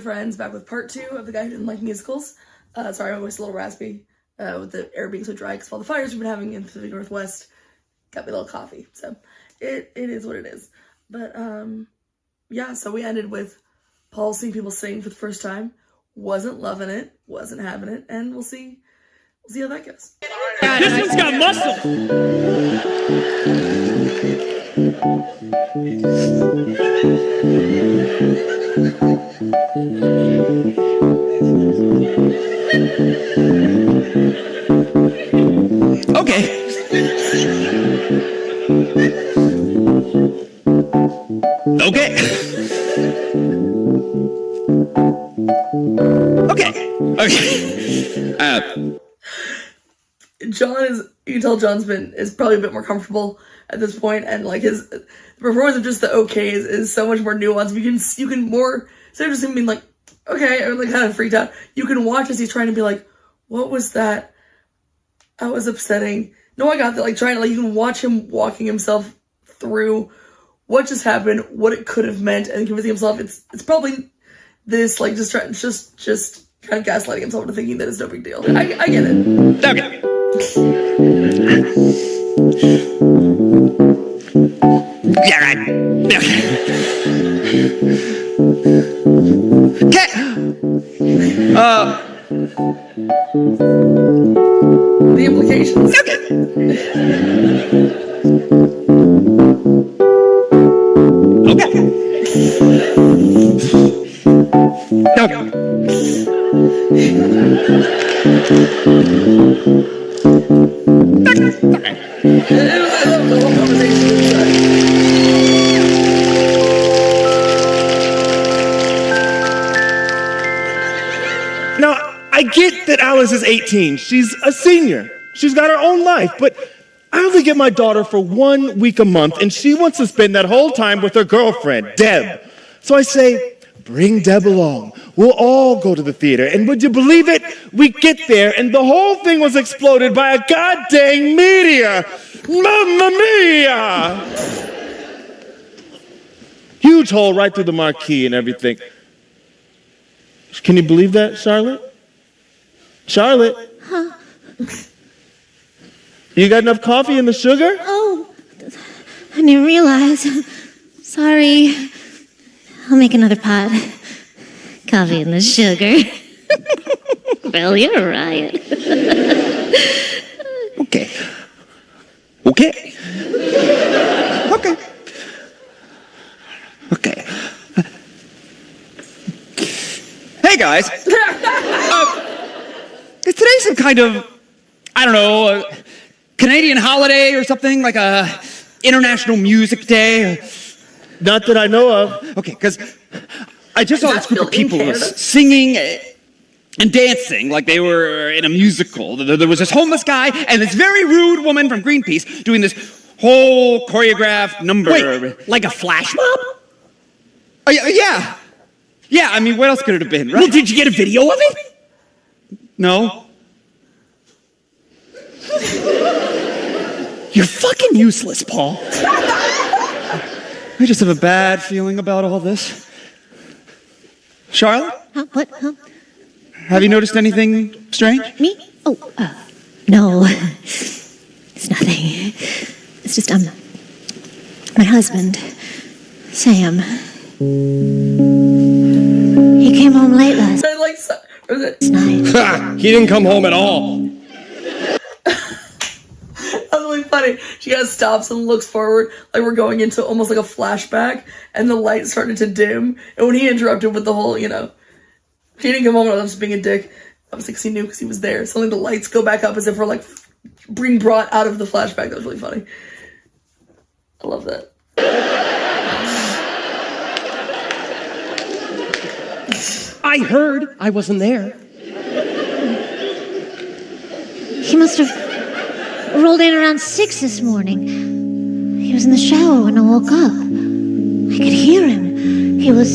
Friends, back with part 2 of the guy who didn't like musicals. Sorry, I'm always a little raspy with the air being so dry because of all the fires we've been having in the Pacific Northwest. Got me a little coffee, so it is what it is. But yeah, so we ended with Paul seeing people sing for the first time, wasn't loving it, wasn't having it, and we'll see how that goes. This one's got muscle. Okay. Okay. John is, you can tell John's is probably a bit more comfortable at this point, and like the performance of just the okays is so much more nuanced. You can more, instead of just him being like, okay, or like kind of freaked out, you can watch as he's trying to be like, what was that? That was upsetting. No, I got that. Like trying to, like, you can watch him walking himself through what just happened, what it could have meant, and convincing himself it's probably this, like just kind of gaslighting himself into thinking that it's no big deal. I get it. Okay. Yeah, right. Okay. The implications. Okay. Now, I get that Alice is 18. She's a senior. She's got her own life, but I only get my daughter for 1 week a month, and she wants to spend that whole time with her girlfriend, Deb. So I say, bring Deb along. We'll all go to the theater. And would you believe it? We get there, and the whole thing was exploded by a goddamn meteor. Mamma mia! Huge hole right through the marquee and everything. Can you believe that, Charlotte? Charlotte? Huh? You got enough coffee in the sugar? Oh, I didn't realize. Sorry. I'll make another pot. Coffee and the sugar. Well, you're a riot. Okay. Okay. Okay. Okay. Hey guys. Is today some kind of, I don't know, Canadian holiday or something, like a International Music Day? Not that I know of. Okay, because I just saw this group of people singing and dancing like they were in a musical. There was this homeless guy and this very rude woman from Greenpeace doing this whole choreographed number. Wait, like a flash mob? Yeah. Yeah, I mean, what else could it have been, right? Well, did you get a video of it? No. You're fucking useless, Paul. I just have a bad feeling about all this. Charlotte? Huh? What? Huh? Have you noticed anything strange? Me? Oh, no. It's nothing. It's just, my husband, Sam. He came home late last night. Ha! He didn't come home at all. That's really funny. She kind of stops and looks forward, like we're going into almost like a flashback, and the light started to dim. And when he interrupted with the whole, he didn't come home, I was just being a dick. I was like, he knew because he was there. Suddenly the lights go back up as if we're like being brought out of the flashback. That was really funny. I love that. I heard. I wasn't there. He must have rolled in around 6 this morning. He was in the shower when I woke up. I could hear him. He was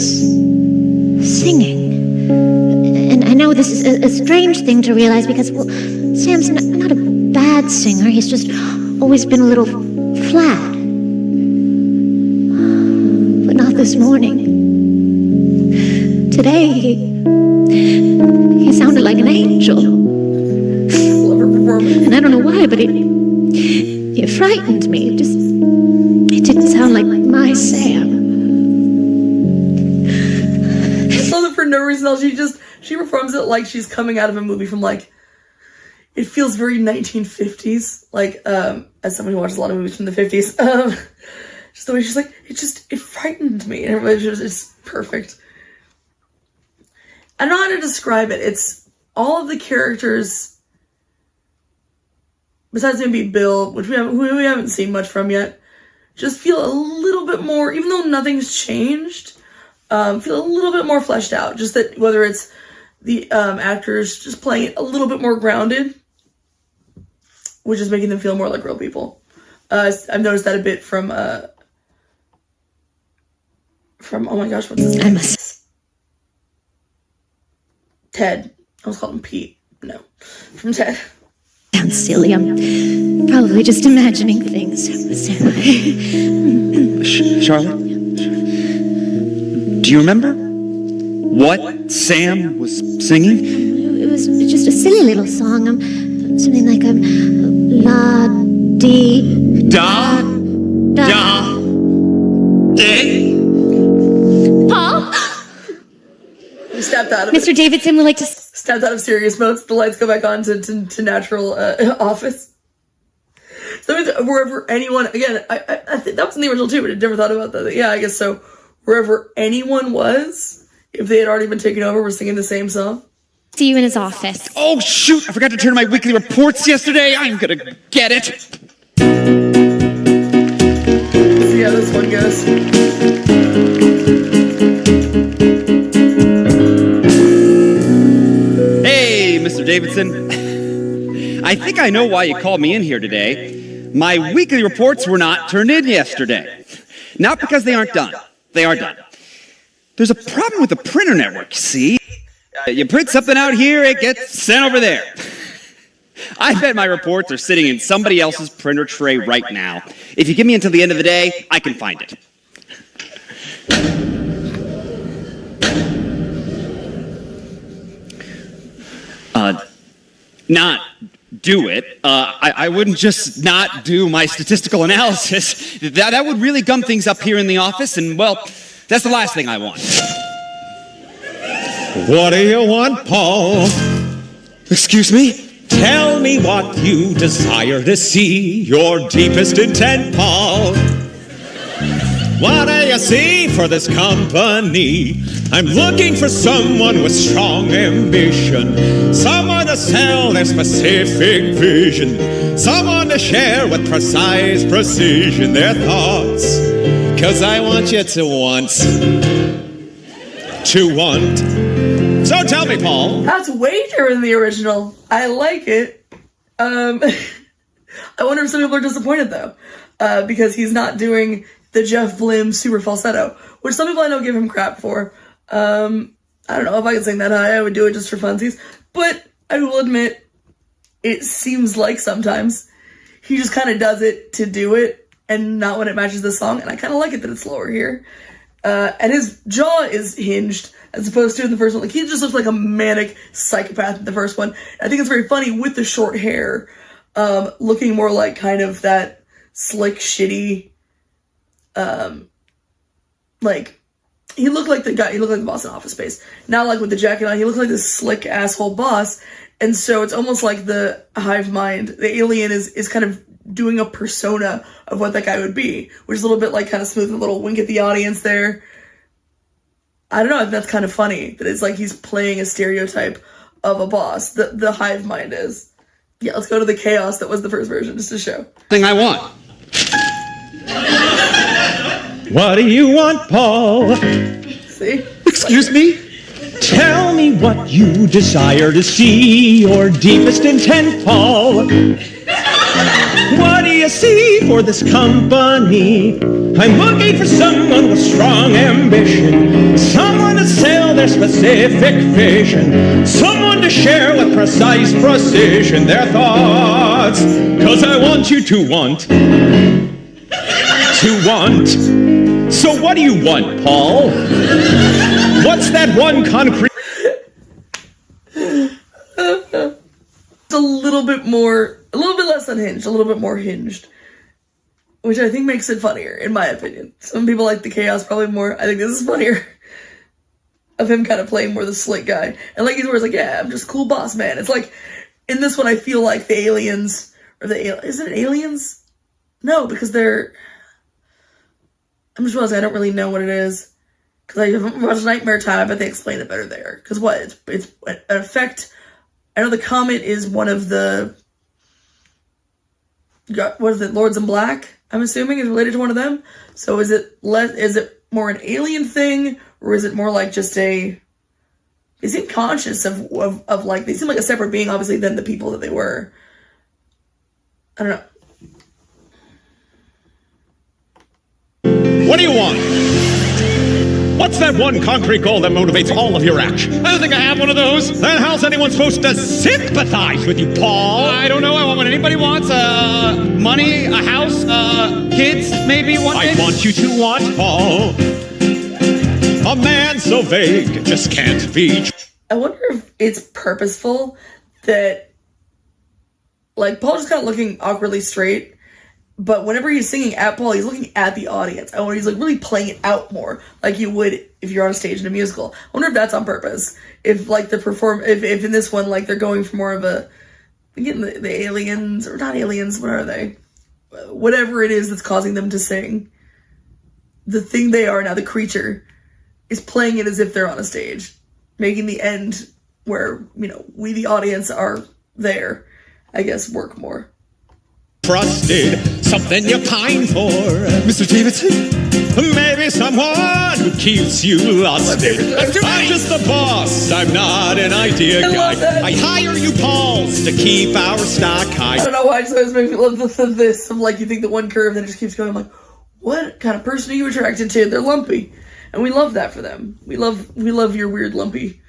singing. And I know this is a strange thing to realize because, well, Sam's not a bad singer. He's just always been a little flat. But not this morning. today, he sounded like an angel. Love her performance. And I don't know why, but it frightened me. It didn't sound like my Sam. I love it for no reason else. She performs it like she's coming out of a movie from like, it feels very 1950s, like, as someone who watches a lot of movies from the 50s, just the way she's like, it frightened me, and it's perfect. I don't know how to describe it. It's all of the characters, besides maybe Bill, which we haven't seen much from yet, just feel a little bit more, even though nothing's changed, feel a little bit more fleshed out. Just that whether it's the actors just playing it a little bit more grounded, which is making them feel more like real people. I've noticed that a bit from oh my gosh, what's his name? Ted. I was calling him Pete. No, from Ted. Sounds silly. I'm probably just imagining things. Charlotte? Do you remember what Sam was singing? It was just a silly little song. Something like la dee Da da day. Paul? We stepped out of it. Mr. Davidson would like to... Stepped out of serious mode. The lights go back on to natural office. So wherever anyone, again, I think that was in the original too, but I never thought about that. Yeah, I guess so. Wherever anyone was, if they had already been taken over, were singing the same song. See you in his office. Oh, shoot! I forgot to turn my weekly reports yesterday. I'm gonna get it. See how this one goes. Hey, Mr. Davidson. I think I know why you called me in here today. My weekly reports were not turned in yesterday. Not because they aren't done. They are done. There's a problem with the printer network, see? You print something out here, it gets sent over there. I bet my reports are sitting in somebody else's printer tray right now. If you give me until the end of the day, I can find it. Not do it. I wouldn't just not do my statistical analysis. That would really gum things up here in the office, and, well, that's the last thing I want. What do you want, Paul? Excuse me? Tell me what you desire to see, your deepest intent, Paul. What do you see for this company? I'm looking for someone with strong ambition, someone to sell their specific vision, someone to share with precise precision their thoughts. 'Cause I want you to want. So tell me, Paul. That's way different than the original. I like it. I wonder if some people are disappointed though, because he's not doing the Jeff Blim super falsetto, which some people I know give him crap for. I don't know if I could sing that high. I would do it just for funsies, but I will admit, it seems like sometimes he just kind of does it to do it, and not when it matches the song. And I kind of like it that it's lower here. And his jaw is hinged as opposed to in the first one. Like, he just looks like a manic psychopath in the first one. I think it's very funny with the short hair, looking more like kind of that slick, shitty, like, he looked like the boss in Office Space. Now, like, with the jacket on, he looked like this slick asshole boss. And so it's almost like the hive mind, the alien is kind of doing a persona of what that guy would be, which is a little bit like kind of smooth, a little wink at the audience there. I don't know if that's kind of funny, that it's like he's playing a stereotype of a boss. The hive mind is. Yeah, let's go to the chaos that was the first version, just to show. Thing I want. What do you want, Paul? See? Excuse me? Tell me what you desire to see, your deepest intent, Paul. What do you see for this company? I'm looking for someone with strong ambition, someone to sell their specific vision, someone to share with precise precision their thoughts. 'Cause I want you to want. So what do you want, Paul? What's that one concrete? It's a little bit less unhinged, a little bit more hinged, which I think makes it funnier, in my opinion. Some people like the chaos probably more. I think this is funnier. Of him kind of playing more the slick guy. And like he's always like, yeah, I'm just cool boss man. It's like, in this one I feel like the aliens, is it aliens? No, because I'm just realizing I don't really know what it is. Because I haven't watched Nightmare Time, I bet they explain it better there. Because what? It's an effect. I know the comet is one of the, what is it, Lords in Black? I'm assuming is related to one of them. So is it more an alien thing, or is it more like just they seem conscious of like, they seem like a separate being, obviously, than the people that they were. I don't know. What do you want? What's that one concrete goal that motivates all of your action? I don't think I have one of those. Then how's anyone supposed to sympathize with you, Paul? I don't know. I want what anybody wants. Money, a house, kids, maybe one day. I want you to want Paul. A man so vague just can't be. I wonder if it's purposeful that, like, Paul's just kind of looking awkwardly straight, but whenever he's singing at Paul, he's looking at the audience. I wonder he's like really playing it out more, like you would if you're on a stage in a musical. I wonder if that's on purpose. If like if in this one, like they're going for more of a, again, the aliens, or not aliens, what are they? Whatever it is that's causing them to sing. The thing they are now, the creature, is playing it as if they're on a stage, making the end where, you know, we the audience are there, I guess, work more. Trusted, something you pine for. Mr. Davidson? Maybe someone who keeps you lusted. I'm just the boss, I'm not an idea guy. I hire you Pauls to keep our stock high. I don't know why, it just always makes me love this. I'm like, you think the one curve, then it just keeps going. I'm like, what kind of person are you attracted to? They're lumpy. And we love that for them. We love your weird lumpy.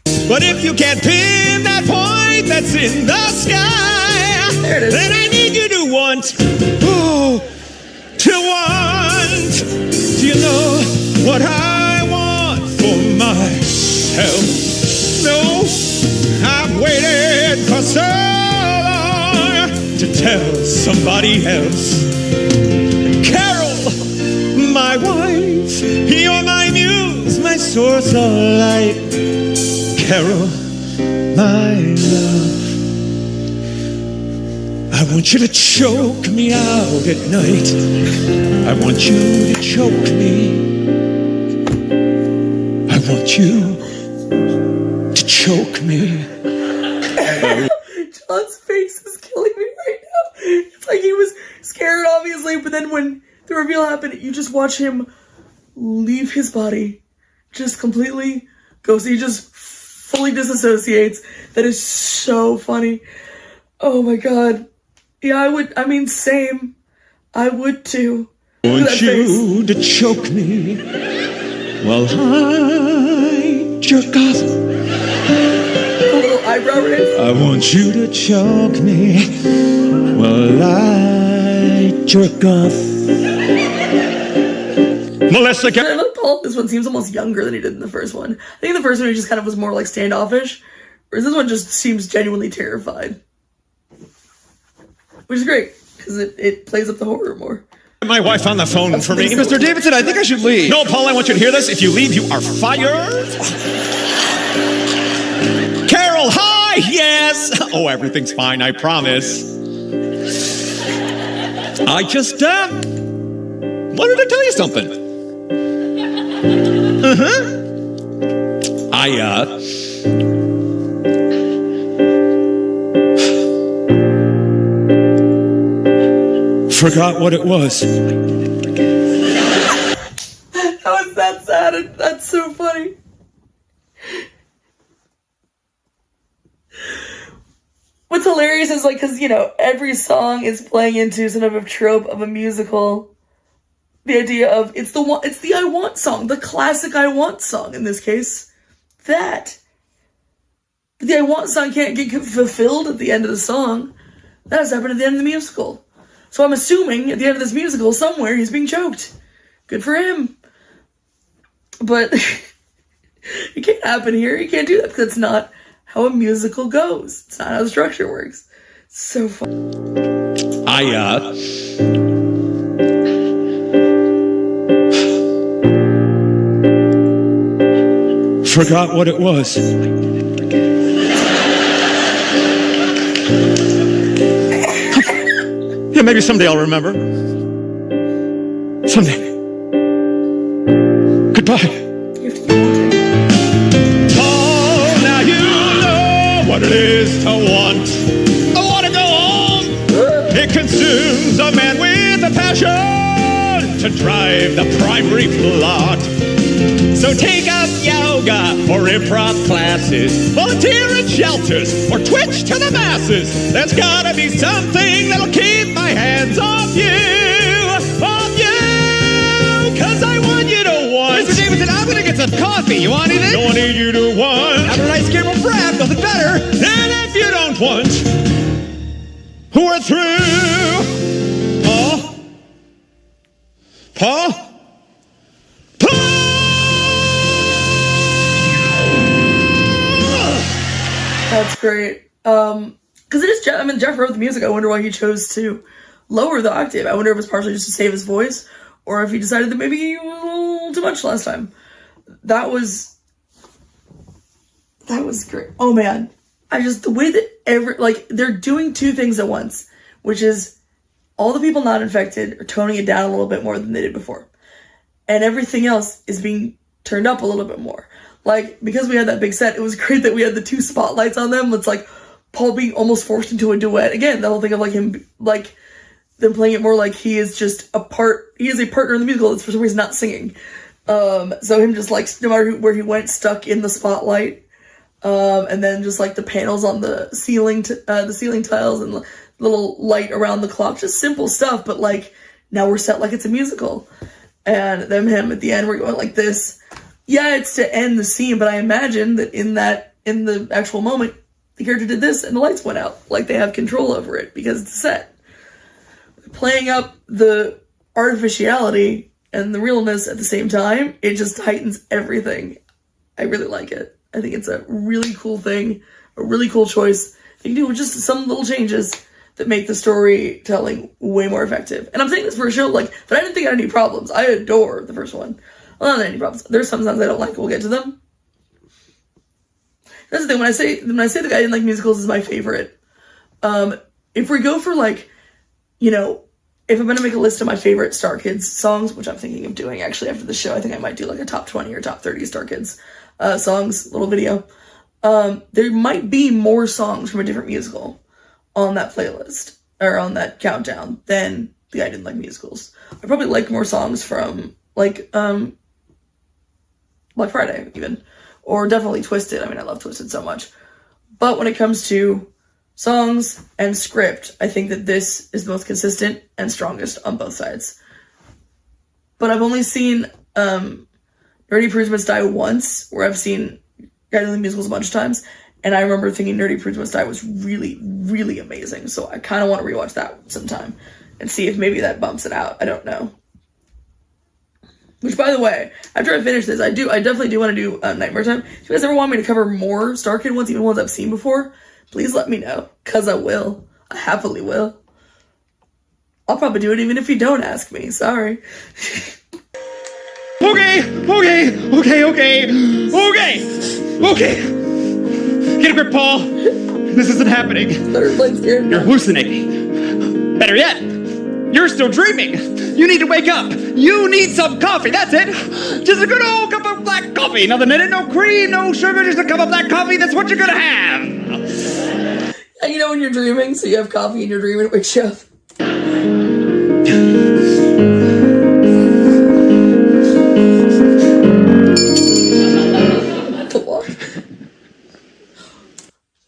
But if you can't pin that point that's in the sky, there it is. Then I need you to want. Oh, to want. Do you know what I want for myself? No, I've waited for so long to tell somebody else. Carol, my wife, you're my muse, my source of light. Carol, my love, I want you to choke me out at night. I want you to choke me. I want you to choke me. John's face is killing me right now. It's like he was scared, obviously, but then when the reveal happened, you just watch him leave his body. Just completely goes. He just fully disassociates. That is so funny. Oh my god. Yeah, same. I would too. I want you to choke me while I jerk off. A little eyebrow raise. I want you to choke me while I jerk off. Melissa, I love Paul. This one seems almost younger than he did in the first one. I think the first one he just kind of was more like standoffish, whereas this one just seems genuinely terrified. Which is great, because it plays up the horror more. my wife on the phone for me. Mr. Davidson, I think I should leave. No, Paul, I want you to hear this. If you leave, you are fired. Carol, hi, yes. Oh, everything's fine, I promise. I just, wanted to tell you something. Forgot what it was. How is that sad? That's so funny. What's hilarious is, like, because, you know, every song is playing into some of a trope of a musical. The idea of, it's the I Want song, the classic I Want song in this case. That. The I Want song can't get fulfilled at the end of the song. That has happened at the end of the musical. So I'm assuming at the end of this musical, somewhere he's being choked. Good for him. But it can't happen here. You can't do that because it's not how a musical goes. It's not how the structure works. It's so fun. Forgot what it was. Yeah, maybe someday I'll remember. Someday. Goodbye. Oh, now you know what it is to want. I want to go on. It consumes a man with a passion to drive the primary plot. So take up yoga or improv classes, volunteer in shelters, or twitch to the masses. There's gotta be something that'll keep my hands off you, cause I want you to want. Mr. Davidson, I'm gonna get some coffee. You want anything? Don't need you to want. Have a nice caramel frap, nothing better. And if you don't want, we're through. Paul? That's great. Because it is Jeff. I mean, Jeff wrote the music. I wonder why he chose to lower the octave. I wonder if it's partially just to save his voice, or if he decided that maybe he was a little too much last time. That was great. Oh man, the way that they're doing two things at once, which is all the people not infected are toning it down a little bit more than they did before, and everything else is being turned up a little bit more. Like, because we had that big set, it was great that we had the two spotlights on them. It's like Paul being almost forced into a duet. Again, the whole thing of like him, like them playing it more like he is just he is a partner in the musical that's for some reason not singing. So him just like, no matter where he went, stuck in the spotlight. And then just like the panels on the ceiling tiles and the little light around the clock, just simple stuff. But like, now we're set like it's a musical. And then him at the end, we're going like this. Yeah, it's to end the scene, but I imagine that in the actual moment, the character did this and the lights went out. Like they have control over it because it's a set. Playing up the artificiality and the realness at the same time, it just heightens everything. I really like it. I think it's a really cool thing, a really cool choice. They can do just some little changes that make the storytelling way more effective. And I'm saying this for a show but I didn't think I had any problems. I adore the first one. I don't have any problems. There's some songs I don't like. We'll get to them. That's the thing. When I say the guy I didn't like musicals is my favorite. If we go for if I'm gonna make a list of my favorite Starkids songs, which I'm thinking of doing actually after the show, I think I might do like a top 20 or top 30 Starkids songs little video. There might be more songs from a different musical on that playlist or on that countdown than the guy I didn't like musicals. I probably like more songs from Black Friday, even. Or definitely Twisted. I mean, I love Twisted so much. But when it comes to songs and script, I think that this is the most consistent and strongest on both sides. But I've only seen Nerdy Prudes Must Die once, where I've seen Guy in the Musicals a bunch of times, and I remember thinking Nerdy Prudes Must Die was really, really amazing. So I kind of want to rewatch that sometime and see if maybe that bumps it out. I don't know. Which, by the way, after I finish this, I definitely do want to do Nightmare Time. If you guys ever want me to cover more Starkid ones, even ones I've seen before, please let me know, because I will. I happily will. I'll probably do it even if you don't ask me. Sorry. Okay. Get a grip, Paul. This isn't happening. You're hallucinating. Better yet, you're still dreaming. You need to wake up. You need some coffee. That's it. Just a good old cup of black coffee. Nothing in it, no cream, no sugar, just a cup of black coffee. That's what you're gonna have. You know when you're dreaming, so you have coffee in your dream and it wakes you up.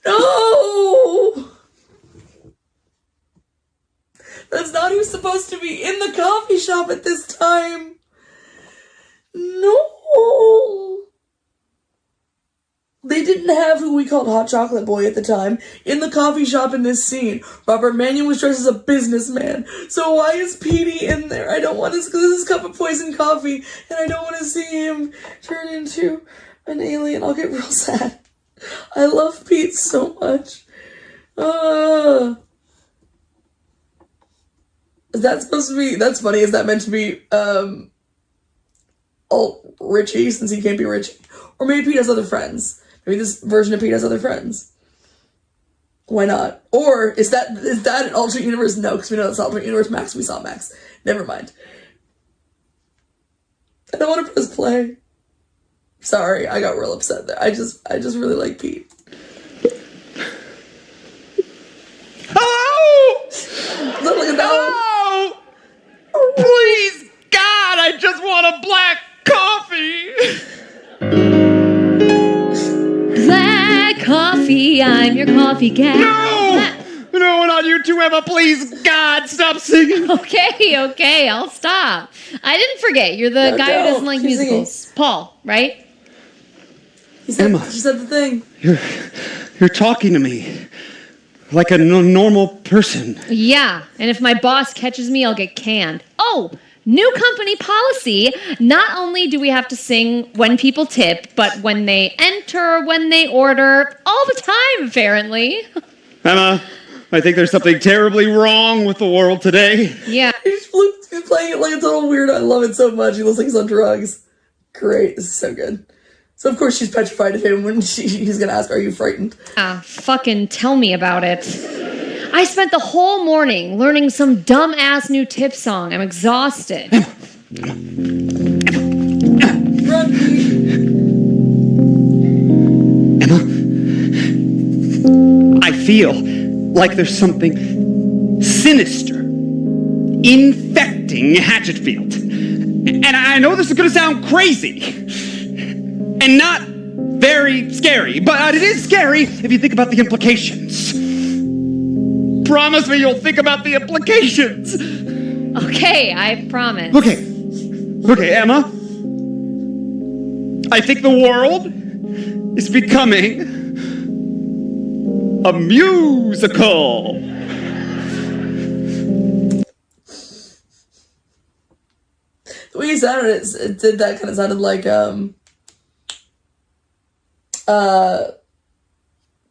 No! That's not who's supposed to be in the coffee shop at this time. No! They didn't have who we called Hot Chocolate Boy at the time in the coffee shop in this scene. Robert Mannion was dressed as a businessman. So why is Petey in there? I don't want to, because this is Cup of Poison Coffee, and I don't want to see him turn into an alien. I'll get real sad. I love Pete so much. Is that supposed to be, that's funny, is that meant to be, Richie, since he can't be Richie? Or maybe Pete has other friends. Maybe this version of Pete has other friends. Why not? Or is that an alternate universe? No, because we know that's alternate universe Max. We saw Max. Never mind. I don't want to press play. Sorry, I got real upset there. I just really like Pete. Oh! Look at that. Oh! Please, God, I just want a black coffee. Black coffee, I'm your coffee cat. No, not you too, Emma. Please, God, stop singing. Okay, I'll stop. I didn't forget, you're the guy who doesn't like Keep musicals. singing. Paul, right? She said the thing. You're talking to me like a normal person. Yeah, and if my boss catches me, I'll get canned. Oh, new company policy. Not only do we have to sing when people tip, but when they enter, when they order, all the time, apparently. Emma, I think there's something terribly wrong with the world today. Yeah. He's playing it like a total weirdo. I love it so much. He looks like he's on drugs. Great. This is so good. So, of course, she's petrified of him when he's going to ask, are you frightened? Fucking tell me about it. I spent the whole morning learning some dumb-ass new tip song. I'm exhausted. Run, Pete. Emma, I feel like there's something sinister infecting Hatchetfield. And I know this is going to sound crazy and not very scary, but it is scary if you think about the implications. Promise me you'll think about the implications. Okay, I promise. Okay, Emma. I think the world is becoming a musical. The way you sounded it did that kind of sounded like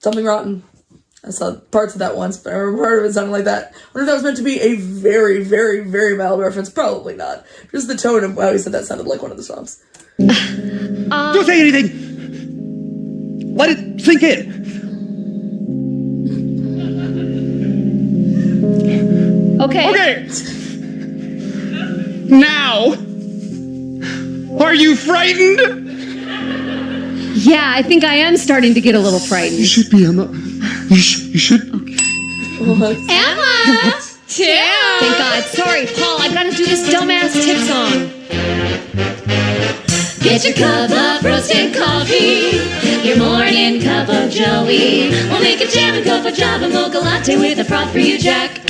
Something Rotten. I saw parts of that once, but I remember part of it sounding like that. I wonder if that was meant to be a very, very, very mild reference. Probably not. Just the tone of how he said that sounded like one of the songs. Don't say anything. Let it sink in. Okay. Now, are you frightened? Yeah, I think I am starting to get a little frightened. You should be, Emma. You should. Emma! Tim! Thank God. Sorry, Paul, I gotta do this dumbass tip song. Get your cup of roasted coffee, your morning cup of Joey. We'll make a jam and cup of Java mocha latte with a froth for you, Jack.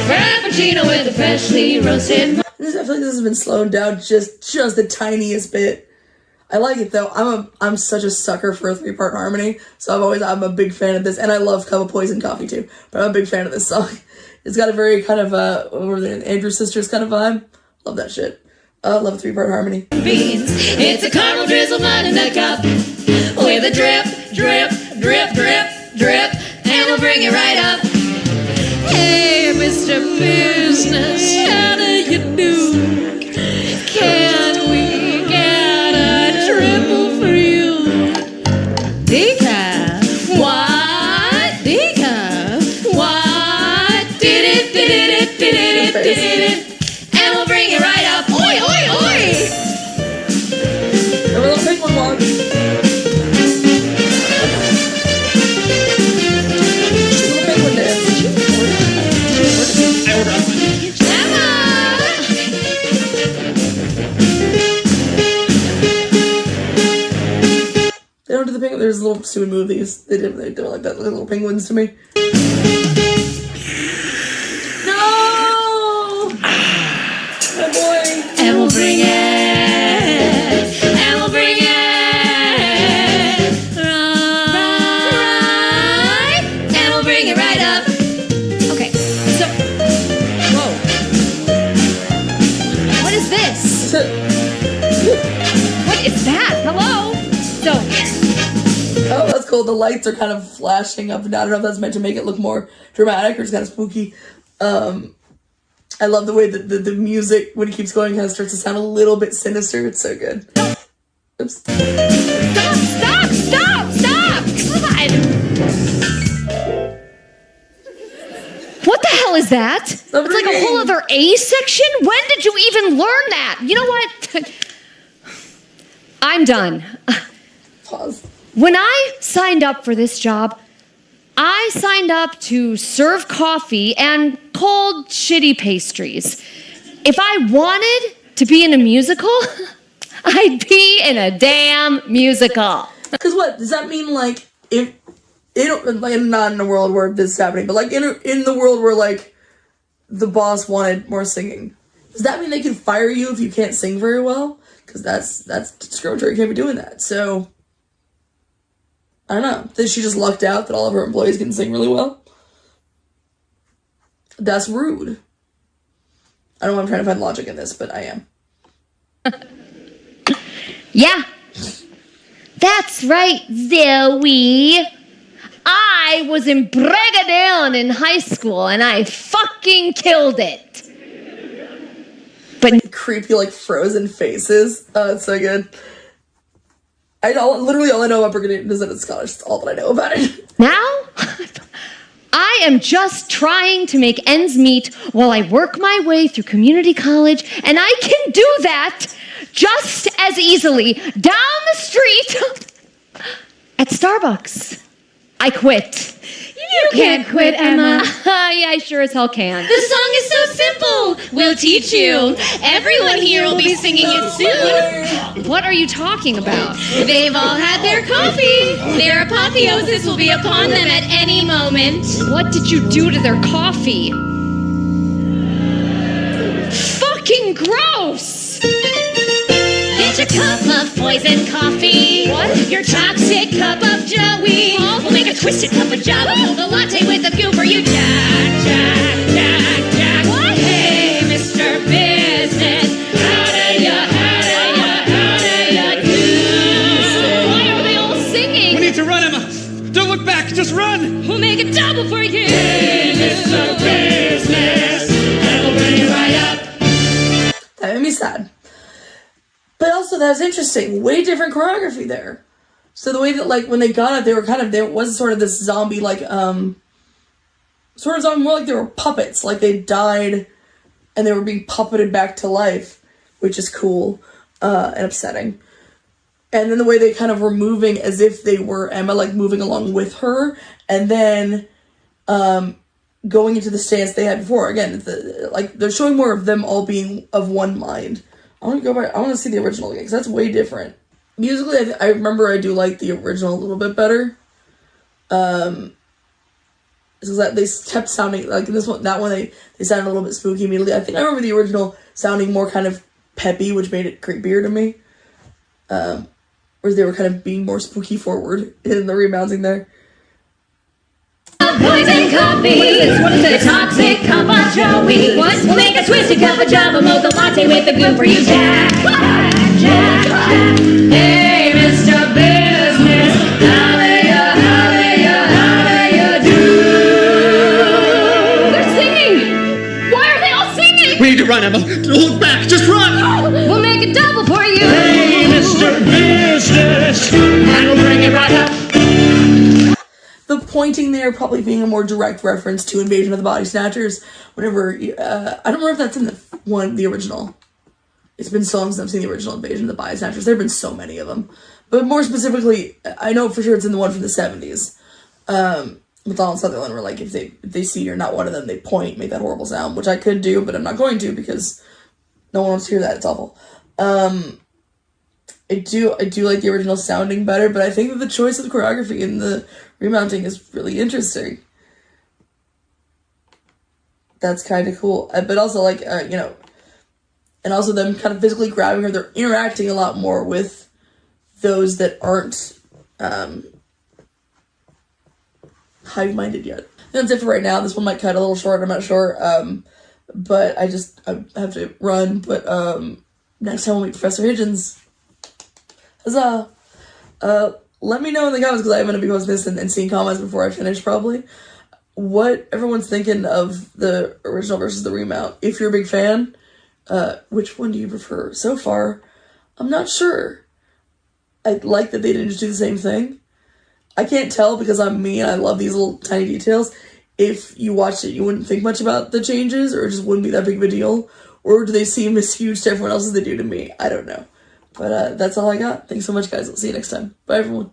Frappuccino with a freshly roasted. I feel like this has been slowed down just the tiniest bit. I like it though. I'm such a sucker for a 3-part harmony, so I'm a big fan of this, and I love Cup of Poison Coffee too. But I'm a big fan of this song. It's got a very kind of Andrew Sisters kind of vibe. Love that shit. Love a 3-part harmony. Beans. It's a caramel drizzle mud in a cup with a drip, drip, drip, drip, drip, and we'll bring it right up. Hey, Mr. Business, how do you do? Can we get a triple for you? Decaf. What? Decaf. What? Did it. And we'll bring it right up. Oi, oi, oi! The little pink one walks. Little pink one dance. They don't do the penguin. There's little stupid movies. They don't like that. Little penguins to me. No! My boy. And we'll bring it. And we'll bring it. cool. The lights are kind of flashing up and down. I don't know if that's meant to make it look more dramatic or it's kind of spooky. I love the way that the music, when it keeps going, kind of starts to sound a little bit sinister. It's so good. Oops. Stop! God! What the hell is that? It's like a whole other A section? When did you even learn that? You know what? I'm done. Pause. When I signed up for this job, I signed up to serve coffee and cold, shitty pastries. If I wanted to be in a musical, I'd be in a damn musical. Because what does that mean? Like, if like, not in a world where this is happening, but like in the world where like the boss wanted more singing, does that mean they can fire you if you can't sing very well? Because that's discriminatory. You can't be doing that. So I don't know. Did she just lucked out that all of her employees can sing really well? That's rude. I don't know why I'm trying to find logic in this, but I am. Yeah. That's right, Zoe. I was in Brigadoon in high school and I fucking killed it. But Creepy, like, frozen faces. Oh, it's so good. Literally all I know about Brigadoon is that it's Scottish. That's all that I know about it. now, I am just trying to make ends meet while I work my way through community college, and I can do that just as easily down the street at Starbucks. I quit. You can't quit, Emma. Yeah, I sure as hell can. The song is so simple. We'll teach you. Everyone here will be singing it soon. What are you talking about? They've all had their coffee. Their apotheosis will be upon them at any moment. What did you do to their coffee? Fucking gross! Get your cup of poison coffee. What? Your toxic cup of Joey. We'll make a twisted cup of Java. The latte with a view for you. Jack. What? Hey, Mr. Business. How do you do? Why are they all singing? We need to run, Emma. Don't look back. Just run. We'll make a double for you. Hey, Mr. Business. And we'll bring you right up. That made me sad. But also, that was interesting. Way different choreography there. So the way that, like, when they got it, there was sort of this zombie, like, sort of zombie, more like they were puppets. Like, they died and they were being puppeted back to life, which is cool and upsetting. And then the way they kind of were moving as if they were Emma, like, moving along with her, and then going into the stance they had before. Again, they're showing more of them all being of one mind. I want to see the original again, because that's way different. Musically, I remember I do like the original a little bit better. Because that they kept sounding, like this one, that one, they sounded a little bit spooky immediately. I think I remember the original sounding more kind of peppy, which made it creepier to me. Whereas they were kind of being more spooky forward in the remounting there. Poison coffee. What is this? The toxic cup of Joey. What? We'll make a twisted cup of Java. Mocha latte with a goo for you, Jack. Hey, Mr. Business. How do you do? They're singing! Why are they all singing? We need to run, Emma. Don't look back. Just run. We'll make a double for you! Hey, Mr. Business, and we'll bring it right up. The pointing there probably being a more direct reference to Invasion of the Body Snatchers. Whenever, I don't remember if that's in the original. It's been so long since I've seen the original Invasion of the Body Snatchers. There have been so many of them. But more specifically, I know for sure it's in the one from the 70s. With Donald Sutherland, where like if they see you're not one of them, they point, make that horrible sound, which I could do, but I'm not going to because no one wants to hear that. It's awful. I do like the original sounding better, but I think that the choice of the choreography in the remounting is really interesting. That's kind of cool. But also, like, and also them kind of physically grabbing her, they're interacting a lot more with those that aren't hive-minded yet. That's it for right now. This one might cut a little short, I'm not sure. But I have to run. But next time we'll meet Professor Higgins. Huzzah! let me know in the comments, because I'm going to be posting this and seeing comments before I finish, probably, what everyone's thinking of the original versus the remount. If you're a big fan, which one do you prefer? So far, I'm not sure. I like that they didn't just do the same thing. I can't tell because I'm me and I love these little tiny details. If you watched it, you wouldn't think much about the changes, or it just wouldn't be that big of a deal. Or do they seem as huge to everyone else as they do to me? I don't know. But that's all I got. Thanks so much, guys. I'll see you next time. Bye, everyone.